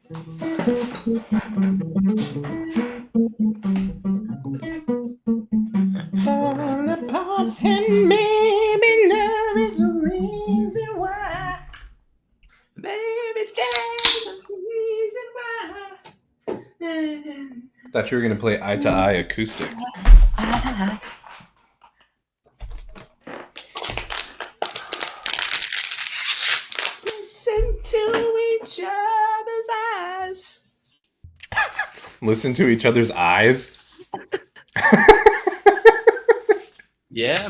Fall apart and maybe love is the reason why. Maybe there's a reason why. Thought you were gonna play Eye to Eye acoustic. Listen to each other's eyes. Listen to each other's eyes. Yeah.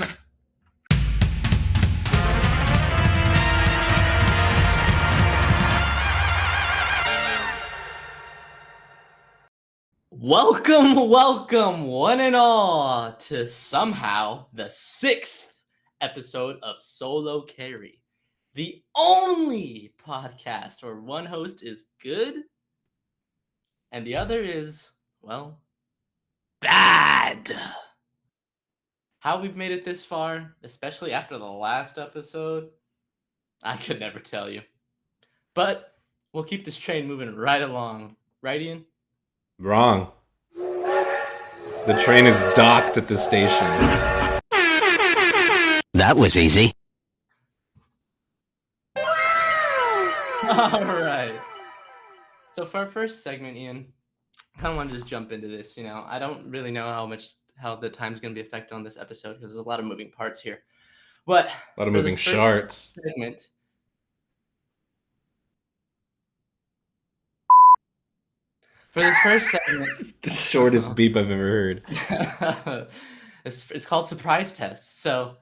Welcome, one and all, to somehow the 6th episode of Solo Carry, the only podcast where one host is good and the other is, well, bad. How we've made it this far, especially after the last episode, I could never tell you. But we'll keep this train moving right along. Right, Ian? Wrong. The train is docked at the station. That was easy. All right. So for our first segment, Ian, I kind of want to just jump into this. I don't really know how the time's going to be affected on this episode because there's a lot of moving parts here. But A lot of moving shards. Segment. For this first segment, The shortest beep I've ever heard. it's called surprise test. So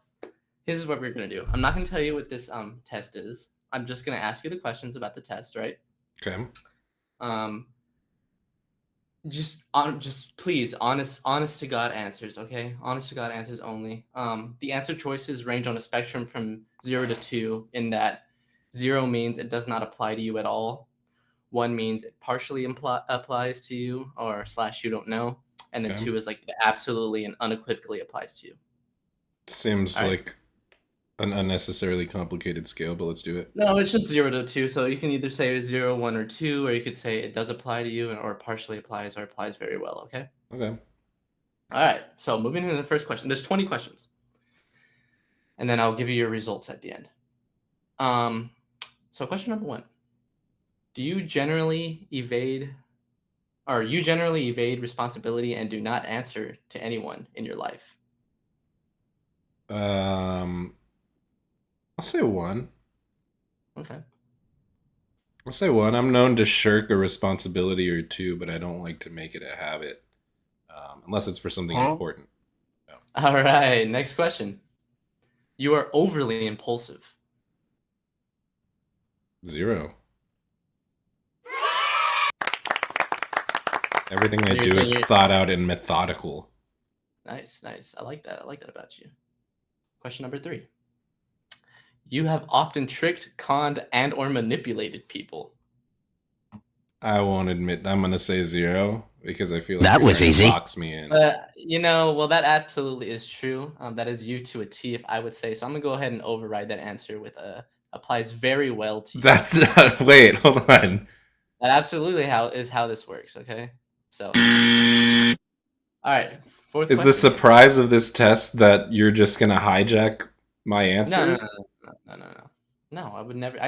here's what we're gonna do. I'm not gonna tell you what this test is. I'm just gonna ask you the questions about the test, right? Okay. Just please, honest to God answers, okay? Honest to God answers only. The answer choices range on a spectrum from 0 to 2, in that 0 means it does not apply to you at all. 1 means it partially applies to you, or / you don't know. And then Okay. 2 is like it absolutely and unequivocally applies to you. Seems All right. like an unnecessarily complicated scale, but let's do it. No, it's just 0 to 2. So you can either say 0, 1, or 2, or you could say it does apply to you, or partially applies, or applies very well, okay? Okay. All right, so moving into the first question. There's 20 questions. And then I'll give you your results at the end. So question number 1. Do you generally evade responsibility and do not answer to anyone in your life? I'll say 1. Okay. I'll say 1. I'm known to shirk a responsibility or 2, but I don't like to make it a habit, unless it's for something important. All right, next question. You are overly impulsive. 0. Everything I You're do is saying thought out and methodical. Nice. I like that. About you. Question number 3. You have often tricked, conned, and or manipulated people. I won't admit. I'm gonna say 0 because I feel like That you're was trying to easy. box me in. Well, that absolutely is true. That is you to a T, if I would say. So I'm gonna go ahead and override that answer with applies very well to you. That's wait, hold on. That absolutely is how this works. Okay, so all right. Fourth Is the question. surprise of this test that you're just gonna hijack my answers? No, I would never.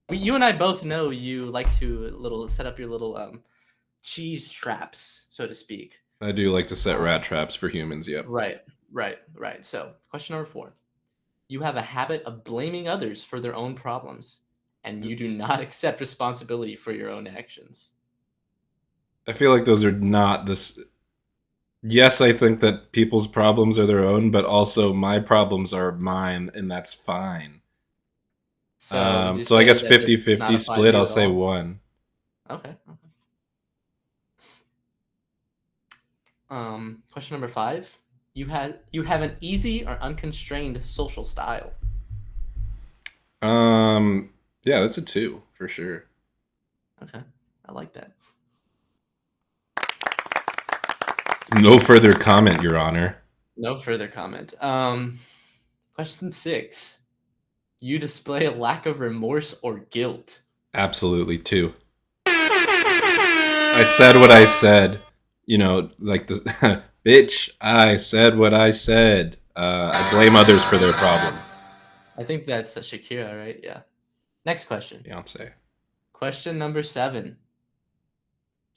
You and I both know you like to set up your little cheese traps, so to speak. I do like to set rat traps for humans. Yep. Right. So, question number 4. You have a habit of blaming others for their own problems, and you do not accept responsibility for your own actions. I feel like those are not this. Yes, I think that people's problems are their own, but also my problems are mine, and that's fine. So I guess 50-50 split, I'll say 1. Okay. Question number 5. You have an easy or unconstrained social style. Yeah, that's a 2 for sure. Okay, I like that. No further comment, Your Honor. No further comment. Question 6. You display a lack of remorse or guilt. Absolutely 2. I said what I said. You know, like this. Bitch, I said what I said. I blame others for their problems. I think that's Shakira, right? Yeah. Next question. Beyonce. Question number 7.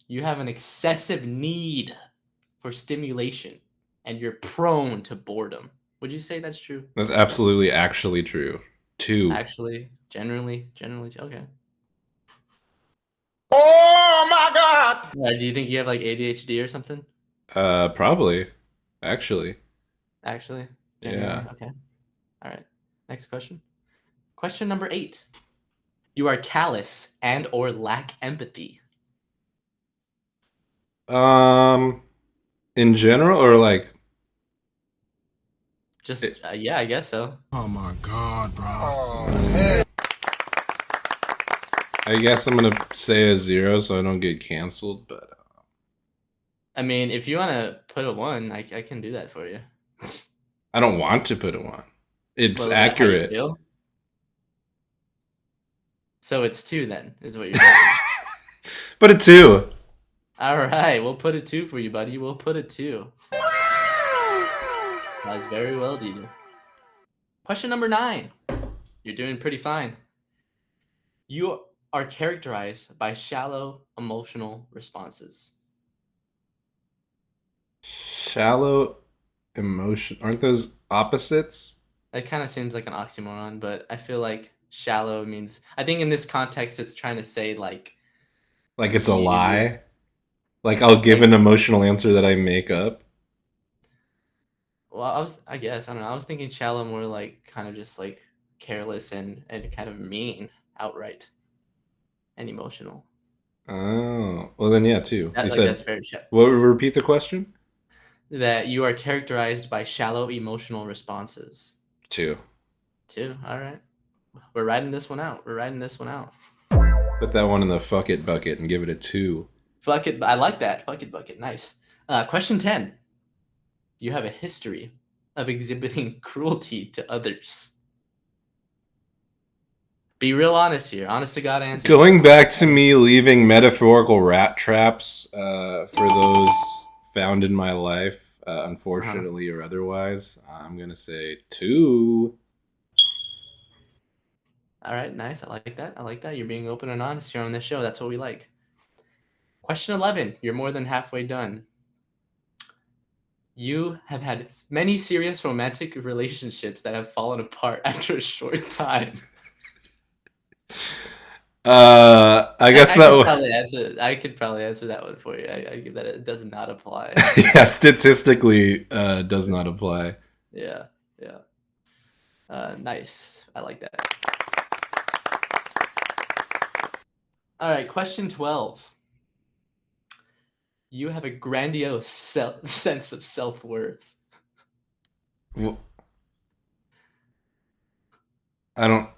You have an excessive need for stimulation and you're prone to boredom. Would you say that's true? That's absolutely actually true. 2. Actually, generally, okay. Oh my god! Do you think you have like ADHD or something? Probably. Actually. Actually, genuinely, Yeah. okay. All right. Next question. Question number 8. You are callous and or lack empathy. In general or like Just yeah, I guess so. Oh my god, bro. I guess I'm gonna say a 0 so I don't get canceled, but I mean, if you want to put a 1, I can do that for you. I don't want to put a 1. It's Well, is that how you accurate. feel? So it's 2 then, is what you're saying. But a 2. All right, we'll put a 2 for you, buddy. We'll put a 2. That's very well done. Question number 9. You're doing pretty fine. You are characterized by shallow emotional responses. Shallow emotion. Aren't those opposites? That kind of seems like an oxymoron, but I feel like shallow means. I think in this context, it's trying to say like Like it's a you lie? Like I'll give like. an emotional answer that I make up? Well, I guess I don't know. I was thinking shallow more like kind of just like careless and kind of mean outright and emotional. Oh. Well then yeah, 2. That, You like said that's very what repeat the question? that you are characterized by shallow emotional responses. 2. 2. All right. We're riding this one out. We're riding this one out. Put that one in the fuck it bucket and give it a 2. Fuck it. I like that. Fuck it bucket. Nice. Question 10. You have a history of exhibiting cruelty to others. Be real honest here. Honest to God answer. Going back to me leaving metaphorical rat traps for those found in my life, unfortunately or otherwise, I'm going to say 2. All right, nice. I like that. I like that. You're being open and honest here on this show. That's what we like. Question 11. You're more than halfway done. You have had many serious romantic relationships that have fallen apart after a short time. I guess that would. I could probably answer that one for you. I give that it does not apply. Yeah, statistically, does not apply. Yeah. Nice. I like that. All right, question 12. You have a grandiose sense of self-worth. I don't.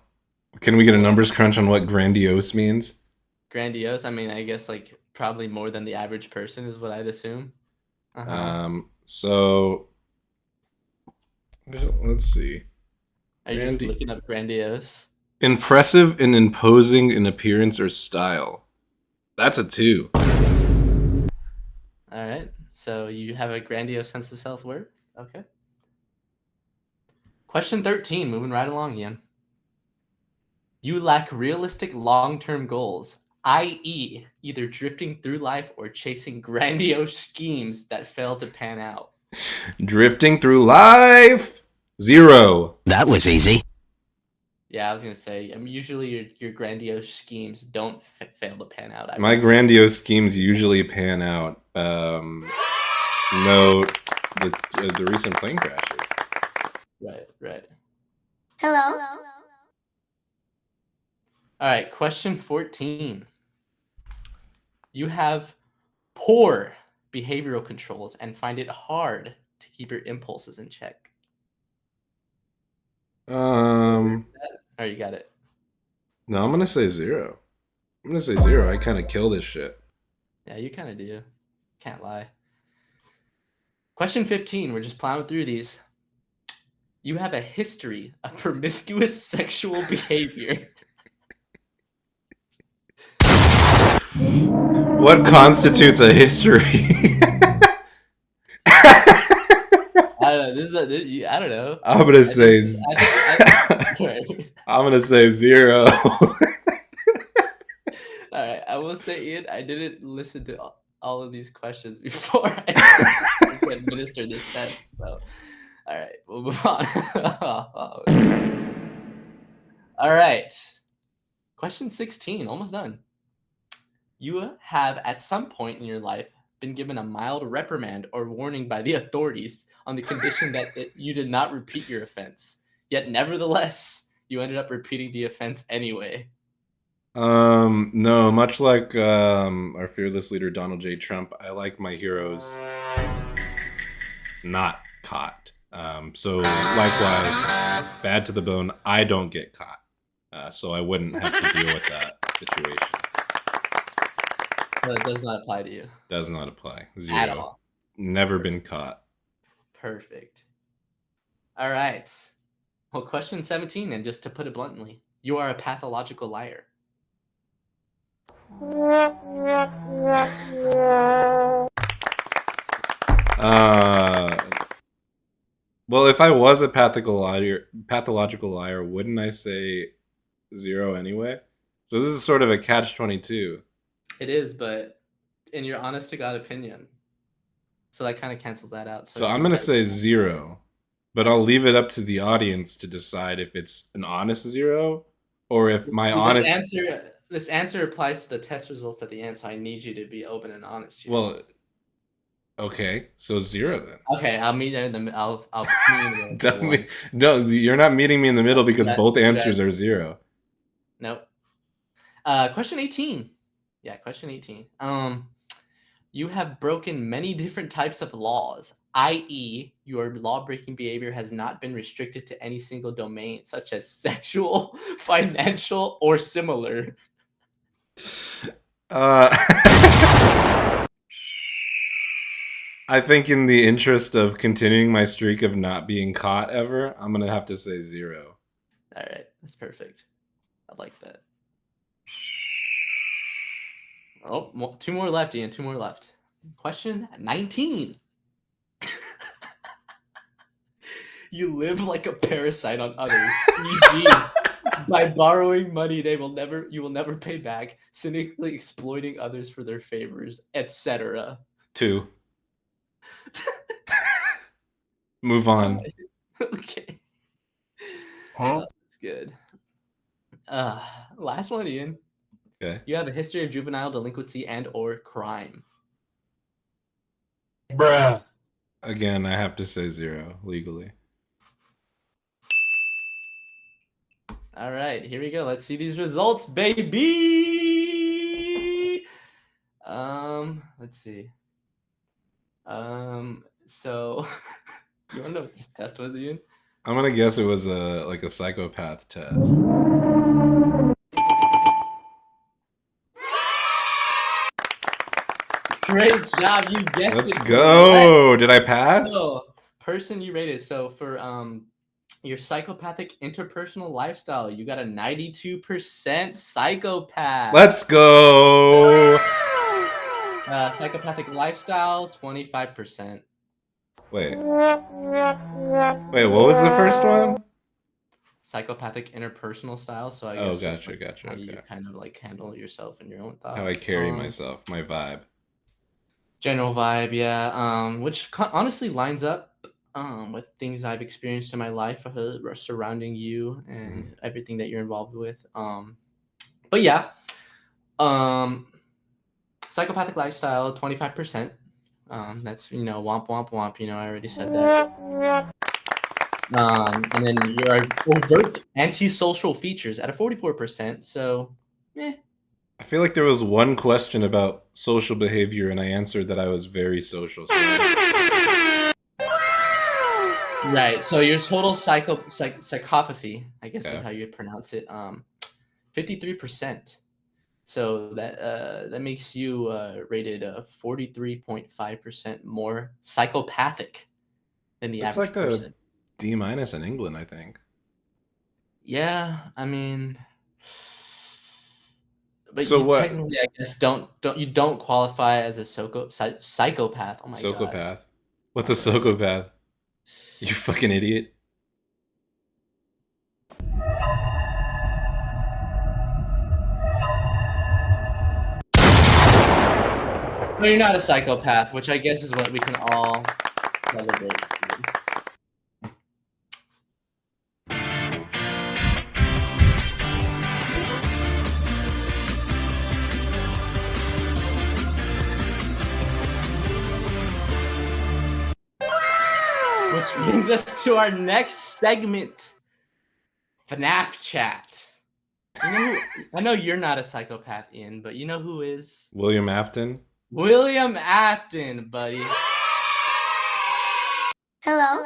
Can we get a numbers crunch on what grandiose means? Grandiose? I mean, I guess like probably more than the average person is what I'd assume. So let's see. Are you just looking up grandiose? Impressive and imposing in appearance or style. That's a 2. All right. So you have a grandiose sense of self-worth. Okay. Question 13. Moving right along, Ian. You lack realistic long-term goals, i.e., either drifting through life or chasing grandiose schemes that fail to pan out. Drifting through life. 0. That was easy. Yeah, I was gonna say. I mean, usually your grandiose schemes don't fail to pan out. My grandiose schemes usually pan out. Note the recent plane crashes. Right. Hello. All right, question 14. You have poor behavioral controls and find it hard to keep your impulses in check. Oh, you got it. No, I'm gonna say 0. I'm gonna say 0. I kind of kill this shit. Yeah, you kind of do. Can't lie. Question 15. We're just plowing through these. You have a history of promiscuous sexual behavior. What constitutes a history? I don't know. I don't know. I'm gonna say. Right. I'm gonna say 0. All right, I will say, Ian, I didn't listen to all of these questions before I administered this test. So, all right, we'll move on. All right, question 16, almost done. You have at some point in your life been given a mild reprimand or warning by the authorities on the condition that you did not repeat your offense. Yet, nevertheless, you ended up repeating the offense anyway. No, much like our fearless leader Donald J. Trump, I like my heroes not caught. So likewise, bad to the bone, I don't get caught. So I wouldn't have to deal with that situation. That does not apply to you. Does not apply. 0. At all. Never been caught. Perfect. All right. Well, question 17, and just to put it bluntly, you are a pathological liar. Well, if I was a pathological liar, wouldn't I say 0 anyway? So this is sort of a catch-22. It is, but in your honest to God opinion. So that kind of cancels that out. So I'm going to say 0, but I'll leave it up to the audience to decide if it's an honest 0 or if my honest... This answer applies to the test results at the end, so I need you to be open and honest here. Well, okay, so 0 then. Okay, I'll meet in the I'll No, you're not meeting me in the middle because both answers are 0. Nope. Question 18. Yeah, question 18. You have broken many different types of laws, i.e., your law-breaking behavior has not been restricted to any single domain, such as sexual, financial, or similar. I think in the interest of continuing my streak of not being caught ever, I'm going to have to say 0. All right, that's perfect. I like that. Oh, 2 more left, Ian. 2 more left. Question 19. You live like a parasite on others. E.g., by borrowing money you will never pay back, cynically exploiting others for their favors, etc. 2. Move on. Okay. Huh? That's good. Last one, Ian. Okay. You have a history of juvenile delinquency and or crime. Bruh. Again, I have to say 0 legally. All right, here we go. Let's see these results, baby. Let's see. So you wanna know what this test was, Ian? I'm gonna guess it was like a psychopath test. Great job, you guessed it. Let's go. Did I pass? So, person you rated. So for your psychopathic interpersonal lifestyle, you got a 92% psychopath. Let's go. Psychopathic lifestyle, 25%. Wait, what was the first one? Psychopathic interpersonal style. So I guess gotcha. How you kind of like handle yourself and your own thoughts. How I carry myself, my vibe. General vibe, yeah. Which honestly lines up with things I've experienced in my life surrounding you and everything that you're involved with. But yeah, psychopathic lifestyle, 25%. That's womp womp womp. I already said that. And then your overt antisocial features at a 44%. So, I feel like there was one question about social behavior, and I answered that I was very social. So right. So your total psychopathy, I guess is how you pronounce it. 53%. So that makes you rated 43.5% more psychopathic than the average person. A D- in England, I think. Yeah, I mean, But So you what? technically, I guess, don't qualify as a psychopath. Oh my god. Psychopath. What's I a was gonna say. psychopath? You fucking idiot. No, you're not a psychopath, which I guess is what we can all celebrate. Which brings us to our next segment, FNAF chat. You know I know you're not a psychopath, Ian, but you know who is? William Afton. William Afton, buddy. Hello.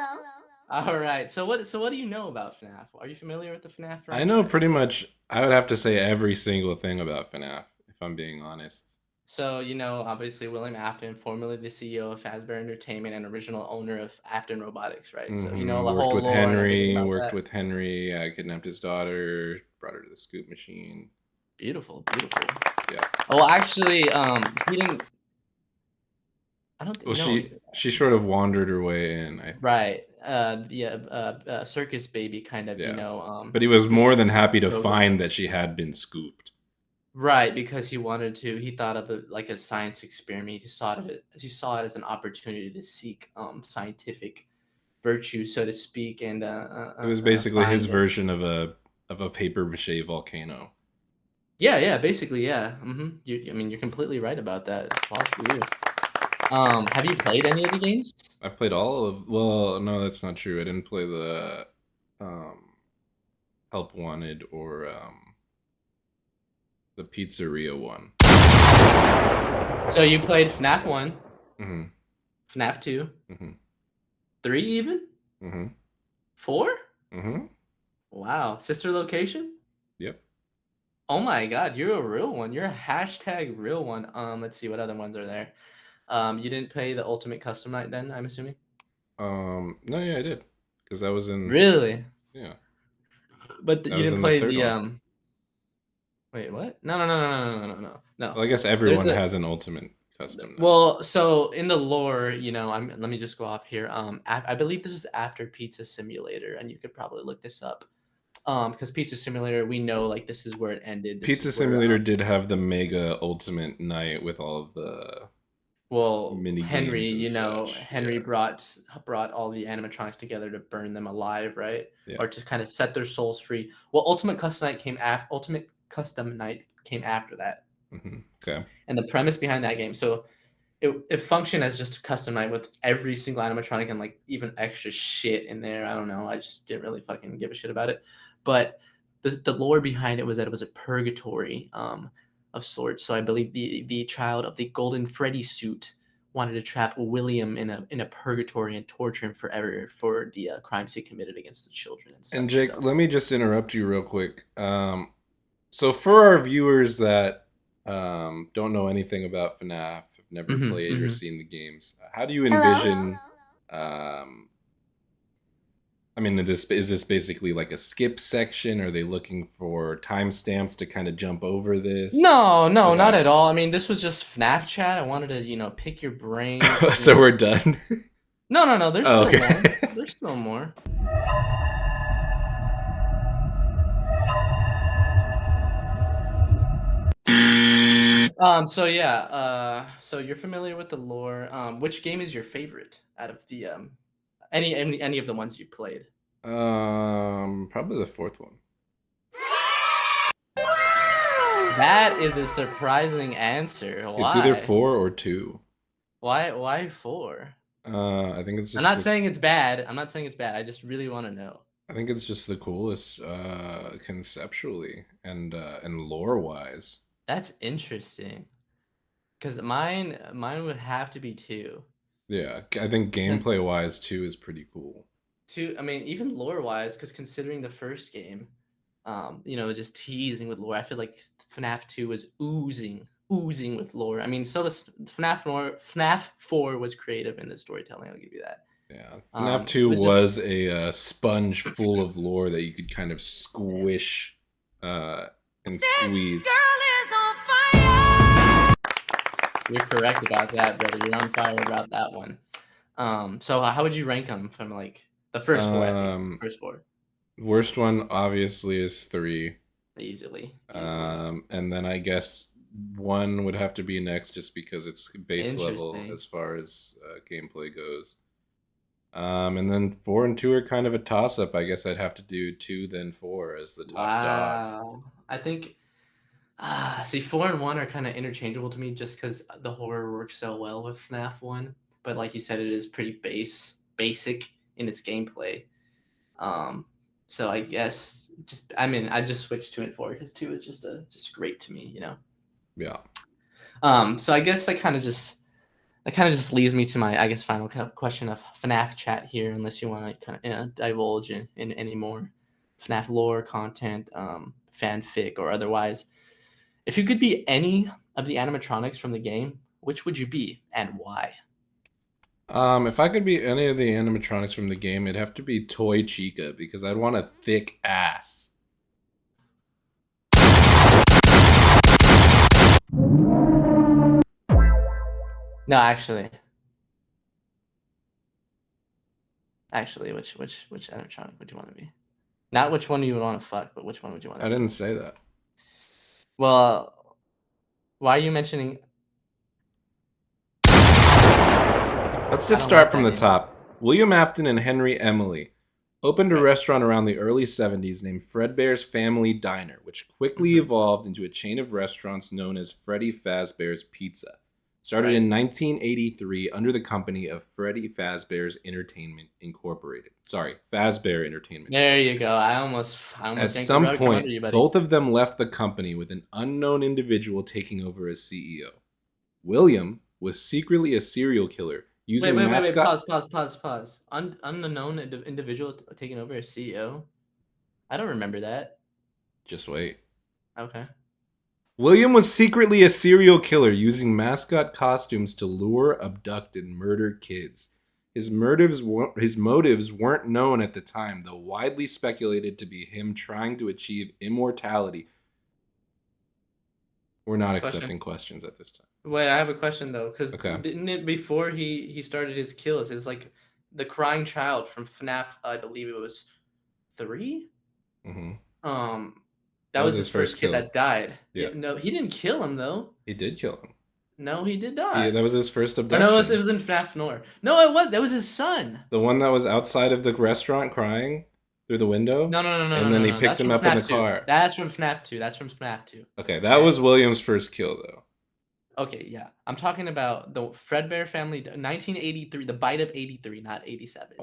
All right. So what do you know about FNAF? Are you familiar with the FNAF franchise? I know pretty much. I would have to say every single thing about FNAF, if I'm being honest. So, obviously William Afton, formerly the CEO of Fazbear Entertainment and original owner of Afton Robotics, right? So, you know the Worked whole with lore and everything Henry. about Worked that. with Henry. Kidnapped his daughter. Brought her to the scoop machine. Beautiful, beautiful. Yeah. Well, actually, he didn't. I don't think. Well, she sort of wandered her way in. I think. Right. Circus baby kind of. Yeah. But he was more than happy to find that she had been scooped. Right, because he wanted to. He thought of it like a science experiment. He saw it as an opportunity to seek scientific virtue, so to speak, and it was basically his version of a paper mache volcano. Yeah, basically, yeah. You're completely right about that. Applause for you. Have you played any of the games? I've played all of. Well, no, that's not true. I didn't play the Help Wanted or the Pizzeria one. So you played FNAF 1, mm-hmm. FNAF 2, mm-hmm. 3 even? Mm-hmm. 4? Mm-hmm. Wow. Sister Location? Yep. Oh my god, you're a real one. You're a hashtag real one. Let's see what other ones are there. You didn't play the Ultimate Custom Night then, I'm assuming? No, yeah, I did. Because that was in... Really? Yeah. But you didn't play the Wait, what? No. Well, I guess everyone has an Ultimate Custom Night. Well, so in the lore, let me just go off here. I believe this is after Pizza Simulator, and you could probably look this up. Because Pizza Simulator, we know like this is where it ended. Pizza Simulator did have the mega ultimate night with all of the mini Henry, games Henry brought all the animatronics together to burn them alive, right? Yeah. Or to kind of set their souls free. Well, Ultimate Custom Night came after that. Mm-hmm. Okay. And the premise behind that game, so it functioned as just a custom night with every single animatronic and like even extra shit in there. I don't know. I just didn't really fucking give a shit about it. But the lore behind it was that it was a purgatory of sorts. So I believe the child of the Golden Freddy suit wanted to trap William in a purgatory and torture him forever for the crimes he committed against the children and such. And Jake, let me just interrupt you real quick. So for our viewers that don't know anything about FNAF, have never played or seen the games, how do you envision? I mean, is this basically like a skip section? Are they looking for timestamps to kind of jump over this? No, not at all. I mean, this was just FNAF chat. I wanted to, pick your brain. So we're done? No. There's still more. There's still more. So yeah. So you're familiar with the lore. Which game is your favorite out of the any of the ones you played? Probably the fourth one. That is a surprising answer. Why? It's either 4 or 2. Why 4? I think it's just... I'm not saying it's bad. I just really want to know. I think it's just the coolest conceptually and lore-wise. That's interesting. Because mine would have to be 2. Yeah, I think gameplay-wise, 2 is pretty cool. 2, I mean, even lore-wise, because considering the first game, just teasing with lore, I feel like FNAF 2 was oozing with lore. I mean, so was FNAF 4 was creative in the storytelling, I'll give you that. Yeah, FNAF 2 was a sponge full of lore that you could kind of squish and squeeze. This girl is on You're correct about that, brother. You're on fire about that one. So how would you rank them from like the first four at least? First four, Worst one obviously is 3. easily. And then I guess 1 would have to be next just because it's base level Interesting. as far as gameplay goes. And then 4 and 2 are kind of a toss up. I guess I'd have to do 2 then 4 as the top dog. Wow. I think see 4 and 1 are kind of interchangeable to me just because the horror works so well with FNAF 1. But like you said, it is pretty basic in its gameplay. So I guess I just switched 2 and 4 because 2 is just great to me, you know. Yeah. So I guess that kind of just leaves me to my, I guess, final question of FNAF chat here, unless you want to kind of divulge in any more FNAF lore content, fanfic or otherwise. If you could be any of the animatronics from the game, which would you be and why? If I could be any of the animatronics from the game, it'd have to be Toy Chica because I'd want a thick ass. No, actually, which animatronic would you want to be? Not which one you would want to fuck, but which one would you want to I be? didn't say that. Well, why are you mentioning? Let's I just don't like start from that the name. top. William Afton and Henry Emily opened a Okay. restaurant around the early 70s named Fredbear's Family Diner, which quickly Mm-hmm. evolved into a chain of restaurants known as Freddy Fazbear's Pizza. Started Right. in 1983 under the company of Freddy Fazbear's Entertainment Incorporated. Sorry, Fazbear Entertainment. There you go. I almost At yanked the some rug from point, under you, buddy. both of them left the company with an unknown individual taking over as CEO. William was secretly a serial killer Wait, using wait, wait, wait. mascot. Pause. Unknown individual taking over as CEO. I don't remember that. Just wait. Okay. William was secretly a serial killer using mascot costumes to lure, abduct, and murder kids. His motives weren't known at the time, though widely speculated to be him trying to achieve immortality. We're not Question. accepting questions at this time. Wait, I have a question though, because Okay. didn't it before he started his kills? Is like the crying child from FNAF. I believe it was 3. Mm-hmm. Um, that That was was his his first first kid kill. that died. Yeah. No, he didn't kill him though. He did kill him. No, he did Yeah, not. that was his first Or no, it abduction. was in FNAF Noir. No, it was. That was his son. The one that was outside of the restaurant crying through the window, and then he No. picked That's him from up in the FNAF 2. car. That's from FNAF 2. That's from FNAF 2. Okay, that Okay. was William's first kill, though. Okay, yeah. I'm talking about the Fredbear Family, 1983, the bite of 83, not 87.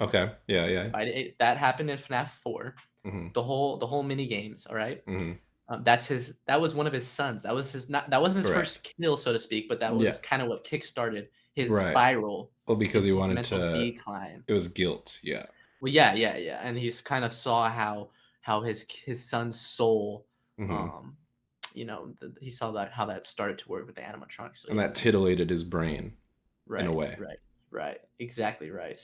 Okay, yeah. That happened in FNAF 4. Mm-hmm. The whole mini games, all right? Mm-hmm. That was one of his sons. That wasn't his Correct. first kill, so to speak, but that Yeah. was kind of what kickstarted his Right. spiral, Well, because he his wanted mental to. decline. It was guilt. Yeah. Well, yeah, and he's kind of saw how his son's soul, Mm-hmm. um, he saw that how that started to work with the animatronics. So And that titillated his brain in a right, way. right, exactly right.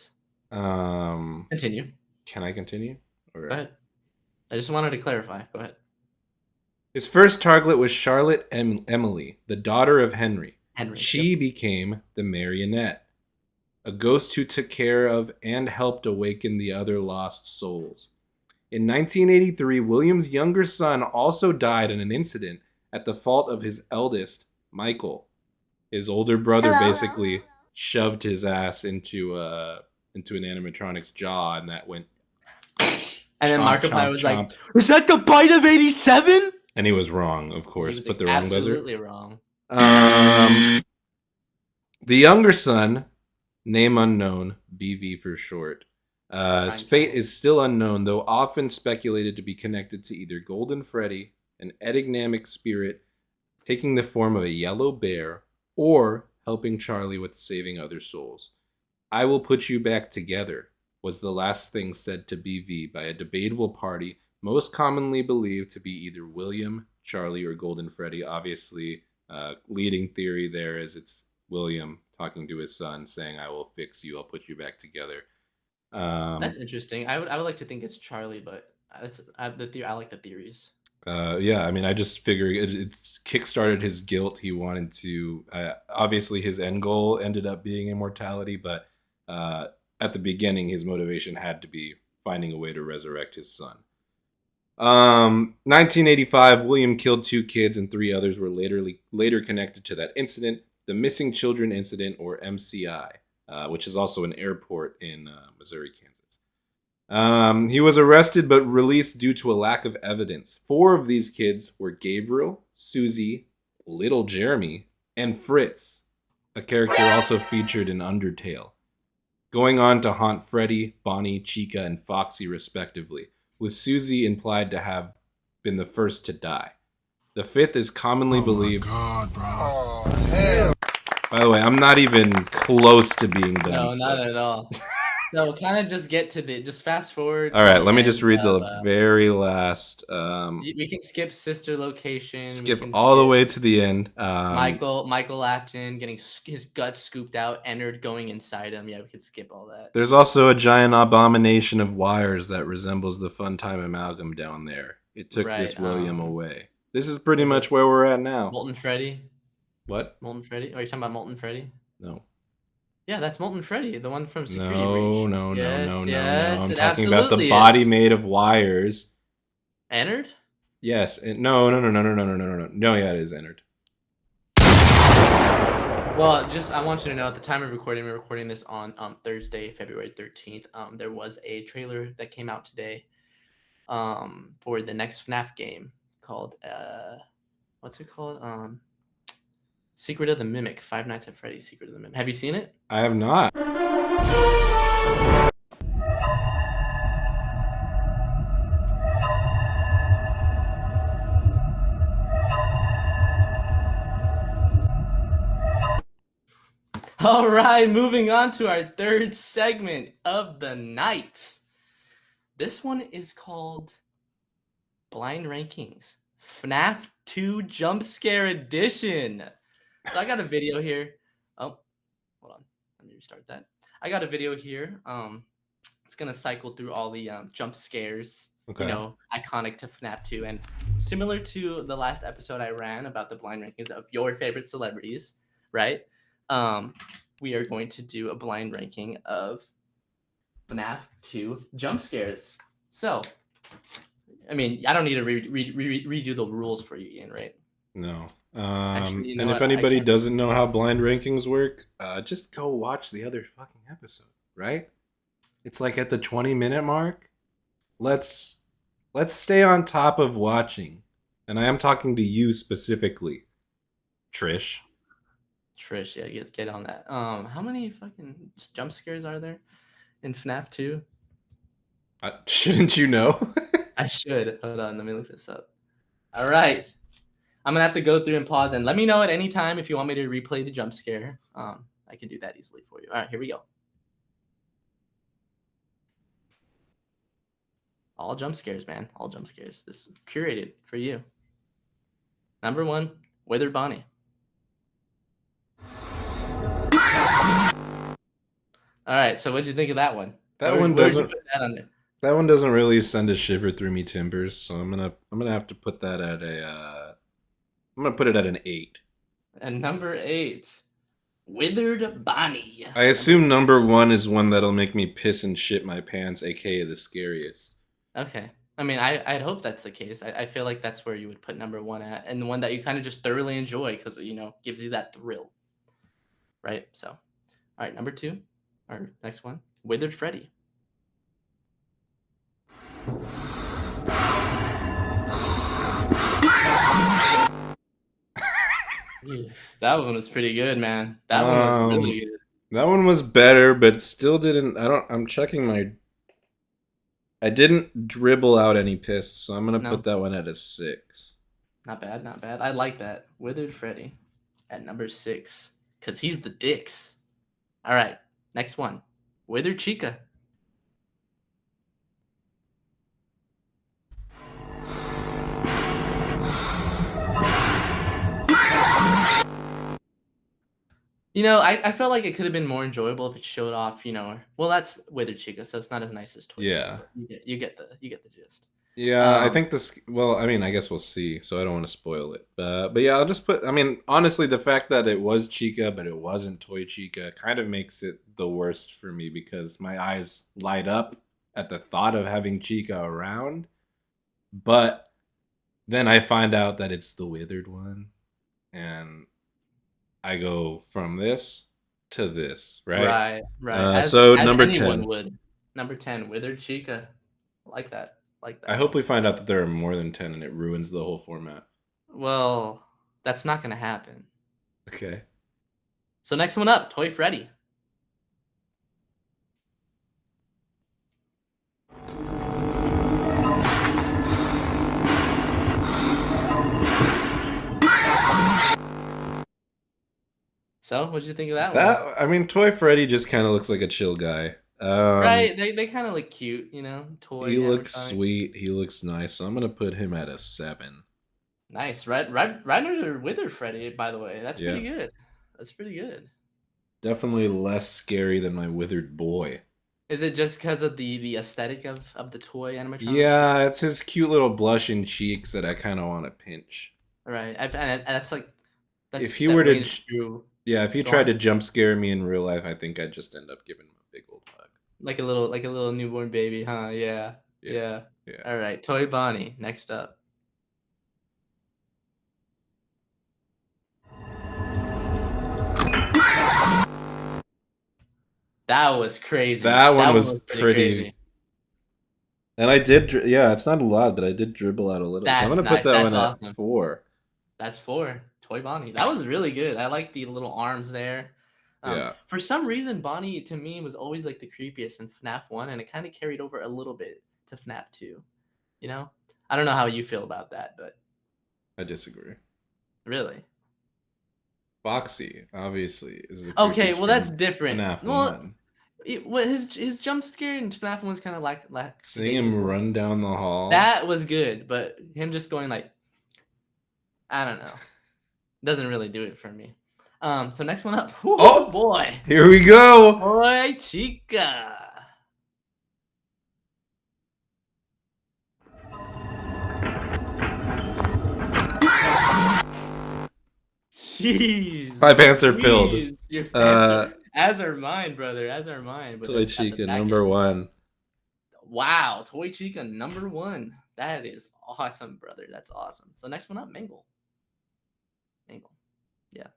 Um, Continue. can I continue? Or... Go ahead. I just wanted to clarify. Go ahead. His first target was Charlotte Emily, the daughter of Henry. Henry. She Yep. became the marionette, a ghost who took care of and helped awaken the other lost souls. In 1983, William's younger son also died in an incident at the fault of his eldest, Michael. His older brother basically shoved his ass into an animatronic's jaw, and that went. And then chomp, Markiplier chomp, was chomp. like, "Is that the bite of 87?" And he was wrong, of He course. was Put the wrong buzzer. absolutely wrong. The younger son, name unknown, BV for short. His fate is still unknown, though often speculated to be connected to either Golden Freddy, an enigmatic spirit taking the form of a yellow bear, or helping Charlie with saving other souls. I will put you back together, was the last thing said to BV by a debatable party most commonly believed to be either William, Charlie, or Golden Freddy. Obviously, leading theory there is it's William talking to his son saying, I will fix you, I'll put you back together. That's interesting. I would like to think it's Charlie, but I like the theories. Yeah, I mean, I just figure it's kickstarted his guilt. He wanted to. Obviously, his end goal ended up being immortality, but at the beginning, his motivation had to be finding a way to resurrect his son. 1985, William killed 2 kids and 3 others were later connected to that incident, the Missing Children Incident, or MCI, which is also an airport in Missouri, Kansas. He was arrested but released due to a lack of evidence. 4 of these kids were Gabriel, Susie, Little Jeremy, and Fritz, a character also featured in Undertale, going on to haunt Freddy, Bonnie, Chica, and Foxy respectively, with Susie implied to have been the first to die. The 5th is commonly believed. God, bro. Oh, hell. By the way, I'm not even close to being done. No, not at all. So kind of just get to just fast forward. All right, let me just read the very last. We can skip sister location. Skip all the way to the end. Michael Afton getting his guts scooped out, Ennard going inside him. Yeah, we could skip all that. There's also a giant abomination of wires that resembles the Funtime Amalgam down there. It took this William away. This is pretty much where we're at now. Molten Freddy. What? Molten Freddy? Are you talking about Molten Freddy? No. Yeah, that's Molten Freddy, the one from Security Breach. No. I'm talking about the absolutely body made of wires. Ennard? Yes. No. No, yeah, it is Ennard. Well, I want you to know, at the time of recording, we're recording this on Thursday, February 13th. There was a trailer that came out today for the next FNAF game called what's it called? Secret of the Mimic. Five Nights at Freddy's Secret of the Mimic. Have you seen it? I have not. All right, moving on to our third segment of the night. This one is called Blind Rankings, FNAF 2 Jump Scare Edition. So I got a video here. Oh, hold on. Let me restart that. I got a video here. It's gonna cycle through all the jump scares, okay, iconic to FNAF 2, and similar to the last episode I ran about the blind rankings of your favorite celebrities, right? We are going to do a blind ranking of FNAF 2 jump scares. So, I mean, I don't need to redo the rules for you, Ian, right? No. Actually, and if anybody doesn't know how blind rankings work, just go watch the other fucking episode, right? It's like at the 20-minute mark. Let's stay on top of watching. And I am talking to you specifically, Trish. Trish, yeah, get on that. How many fucking jump scares are there in FNAF 2? Shouldn't you know? I should. Hold on, let me look this up. All right. I'm going to have to go through and pause, and let me know at any time if you want me to replay the jump scare. I can do that easily for you. All right, here we go. All jump scares, man. All jump scares. This is curated for you. Number 1, Withered Bonnie. All right, so what'd you think of that one? That one doesn't really send a shiver through me timbers, so I'm gonna have to put that at a I'm gonna put it at an 8. And number 8, Withered Bonnie. I assume number 1 is one that'll make me piss and shit my pants, aka the scariest. Okay. I mean, I'd hope that's the case. I feel like that's where you would put number 1 at, and the one that you kind of just thoroughly enjoy because, gives you that thrill. Right? So, all right, number 2, our next one, Withered Freddy. Yes, that one was pretty good, man. That one was really good. That one was better, but still didn't. I'm checking I didn't dribble out any piss, so I'm gonna put that one at a 6. Not bad, not bad. I like that. Withered Freddy at number 6 because he's the dicks. All right, next one, Withered Chica. I felt like it could have been more enjoyable if it showed off, well, that's Withered Chica, so it's not as nice as Toy. Yeah. You get the gist. Yeah, I think this. Well, I mean, I guess we'll see. So I don't want to spoil it. But yeah, I'll just put. I mean, honestly, the fact that it was Chica, but it wasn't Toy Chica, kind of makes it the worst for me because my eyes light up at the thought of having Chica around. But then I find out that it's the withered one, and I go from this to this, right? Right, right. As So as number anyone 10. would. Number 10, Withered Chica. I like that. Like I that. hope we find out that there are more than 10 and it ruins the whole format. Well, that's not gonna happen. Okay. So next one up, Toy Freddy. So, what did you think of that one? I mean, Toy Freddy just kind of looks like a chill guy. Right, they kind of look cute, toy He looks animatronics. sweet. He looks nice. So I'm gonna put him at a 7. Nice, right under Wither Freddy, by the way. That's Yeah, pretty good. That's pretty good. definitely less scary than my withered boy. Is it just because of the aesthetic of the toy animatronics? Yeah, it's his cute little blushing cheeks that I kind of want to pinch. Right, and that's like If he that were to, range through. yeah, if he Go tried on. to jump scare me in real life, I think I'd just end up giving him a big old hug. Like a little newborn baby, huh? Yeah. Yeah, Yeah. yeah. All right, Toy Bonnie, next up. That was crazy. That one was was pretty pretty. crazy. And I did, yeah, it's not a lot, but I did dribble out a little. So I'm That's gonna put nice. that That's one at awesome. 4. That's 4. Toy Bonnie. That was really good. I like the little arms there. Yeah. For some reason, Bonnie to me was always like the creepiest in FNAF 1, and it kind of carried over a little bit to FNAF 2. You know? I don't know how you feel about that, but I disagree. really. Foxy, obviously, is the Okay, creepiest well that's from different. FNAF Well, 1. his jump scare in FNAF 1 was kind of like Seeing him lackadaisical. run down the hall. That was good, but him just going like, I don't know, doesn't really do it for me. So next one up. Oh boy, Here we go. Toy Chica. Jeez, My pants are filled. jeez, your pants are, as are mine, brother, as are mine. But Toy at the Chica back number end. 1. Wow, Toy Chica number 1. That is awesome, brother. That's awesome. So next one up, Mangle. Mangle. Yeah.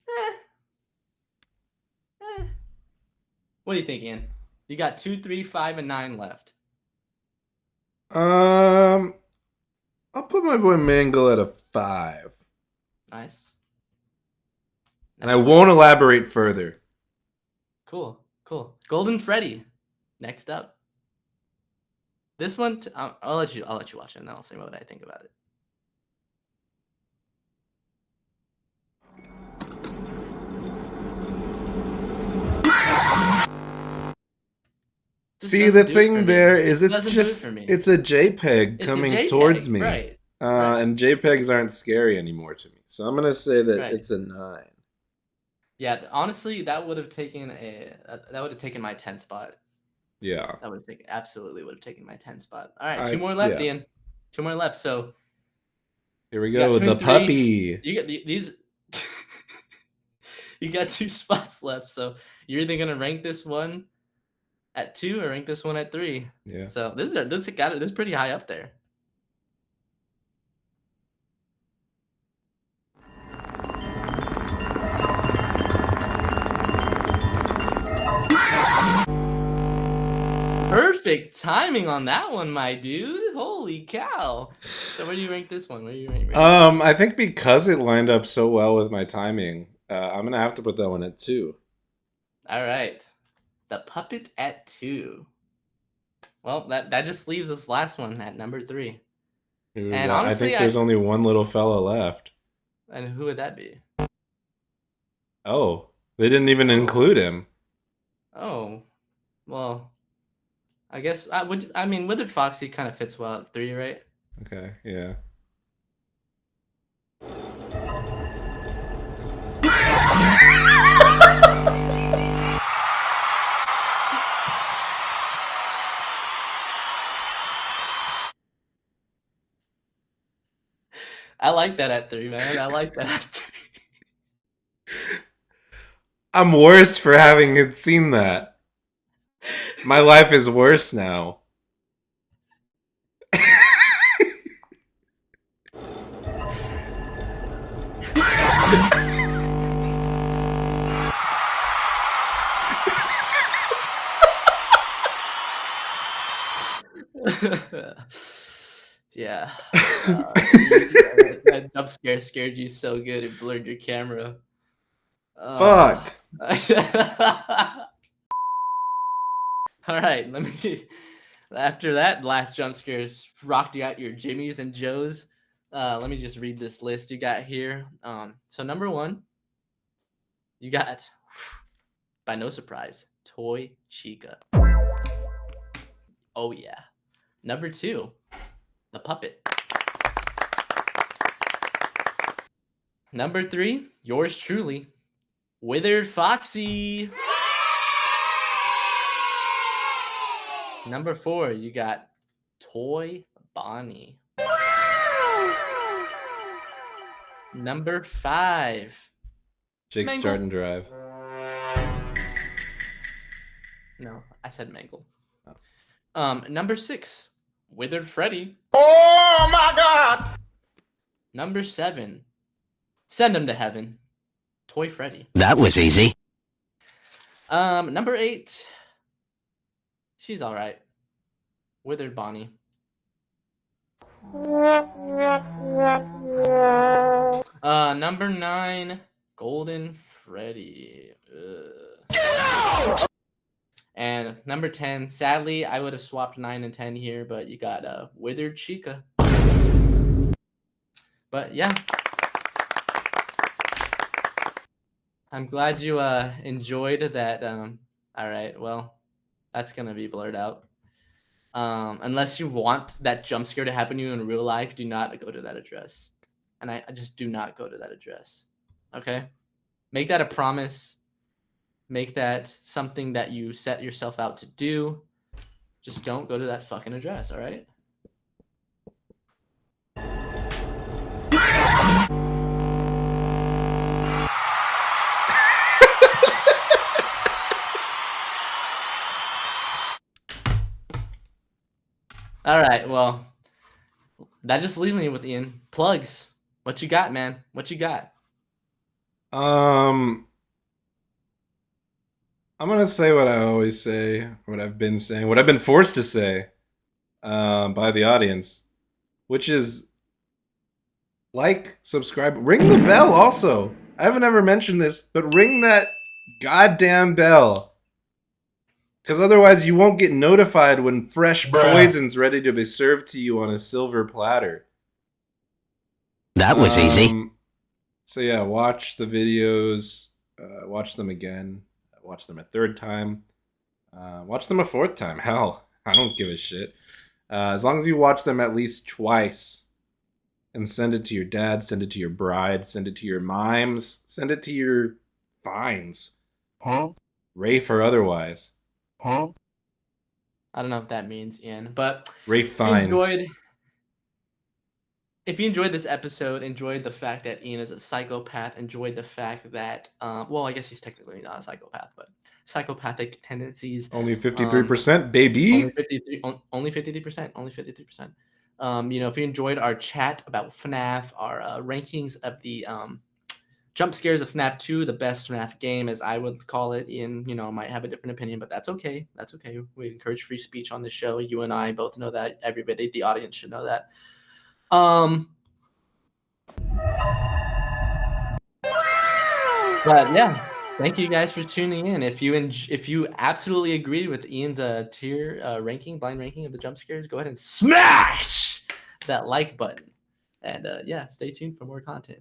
Eh, eh. What do you think, Ian? You got 2, 3, 5, and 9 left. I'll put my boy Mangle at a 5. Nice. And I won't elaborate further. Cool, cool. Golden Freddy. Next up. This one, I'll let you watch it, and then I'll say what I think about it. See, the thing there is it's doesn't do it just for me. it's a JPEG It's a coming JPEG, towards me. right? Right. And JPEGs aren't scary anymore to me. So I'm gonna say that Right. it's a 9. Yeah, honestly, that would have taken my 10 spot. Yeah. That would have taken absolutely would have taken my 10 spot. All right, 2 more left, yeah. Ian. 2 more left. So Here we you got go. 2 The and 3. puppy. You got these. You got 2 spots left, so you're either gonna rank this one at 2 or rank this one at 3. Yeah. So this is pretty high up there. Perfect timing on that one, my dude. Holy cow. So where do you rank this one? Where do you rank? I think because it lined up so well with my timing, I'm gonna have to put that one at 2. All right. The puppet at 2. Well, that just leaves this last one at number 3. And honestly, I think there's only one little fella left. And who would that be? Oh, they didn't even include him. Oh, well, I guess I mean, Withered Foxy kind of fits well at 3, right? Okay, yeah. like that at 3, man. I like that at 3. I'm worse for having seen that. My life is worse now. Yeah. That jump scare scared you so good it blurred your camera. Fuck. All right, let me. After that last jump scares rocked you out your Jimmies and Joes. Let me just read this list you got here. So number 1, you got, by no surprise, Toy Chica. Oh yeah. Number 2, the puppet. Number 3, yours truly, Withered Foxy. Number 4, you got Toy Bonnie. Number 5, Jake's Mangle. starting to drive. No, I said Mangle. Number 6, Withered Freddy. Oh my God! Number 7, send him to heaven, Toy Freddy. That was easy. Number 8, she's all right, Withered Bonnie. Number 9, Golden Freddy. And number 10, sadly, I would have swapped 9 and 10 here, but you got Withered Chica. But yeah, I'm glad you enjoyed that. All right, well, that's gonna be blurred out. Unless you want that jump scare to happen to you in real life, do not go to that address. And I just do not go to that address. Okay? Make that a promise. Make that something that you set yourself out to do. Just don't go to that fucking address, all right? All right, well, that just leaves me with Ian. Plugs. What you got, man? What you got? I'm gonna say what I always say, what I've been saying, what I've been forced to say by the audience, which is like, subscribe, ring the bell also. I haven't ever mentioned this, but ring that goddamn bell. Because otherwise you won't get notified when fresh poison's ready to be served to you on a silver platter. That was easy. So yeah, watch the videos, watch them again, watch them a 3rd time, watch them a 4th time. Hell, I don't give a shit. As long as you watch them at least twice, and send it to your dad, send it to your bride, send it to your mimes, send it to your fines. Huh? Rafe or otherwise. Huh? I don't know what that means, Ian, but Rafe fines. If you enjoyed this episode, enjoyed the fact that Ian is a psychopath, enjoyed the fact that, well, I guess he's technically not a psychopath, but psychopathic tendencies. Only 53%, baby. Only 53%. Only 53%. You know, if you enjoyed our chat about FNAF, our rankings of the jump scares of FNAF 2, the best FNAF game, as I would call it. Ian, you know, might have a different opinion, but that's okay. That's okay. We encourage free speech on the show. You and I both know that. Everybody, the audience should know that. But yeah, thank you guys for tuning in. If you absolutely agreed with Ian's tier ranking, blind ranking of the jump scares, go ahead and smash that like button. And yeah, stay tuned for more content.